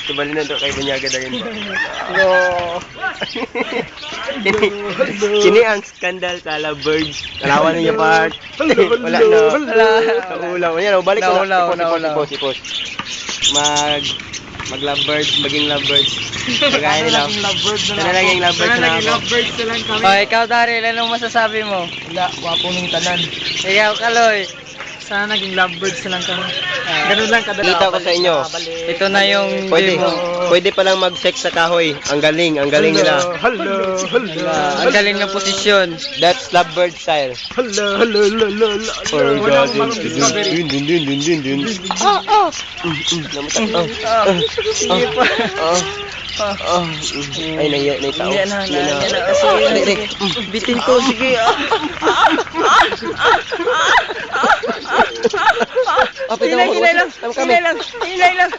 Tubali na ito kay Bunyaga na rin. No. Kini ang skandal sa Lovebirds. Kalawan niya part. Wala na. Naulaw. Yan, balik ko na. Ipos. Mag-lovebirds, maging lovebirds. Kagaya nila. Sana naging lovebirds na ako. Lovebirds na lang kami. Oh, ikaw Daryl, anong masasabi mo? Wala, wapo ng tanan. Ikaw Kaloy. Sana naging lovebirds na lang kami. Ganun lang kadalawa. Kita ko sa inyo. Ito na yung Pwede palang mag-sex sa kahoy. Ang galing nila. Hello. ang galing ng posisyon. That's lovebird style. Hello. Wala akong strawberry. Dun. Sige pa. Ay, naitao. Yan na. Sige. Bitin ko, sige. Hinay lang.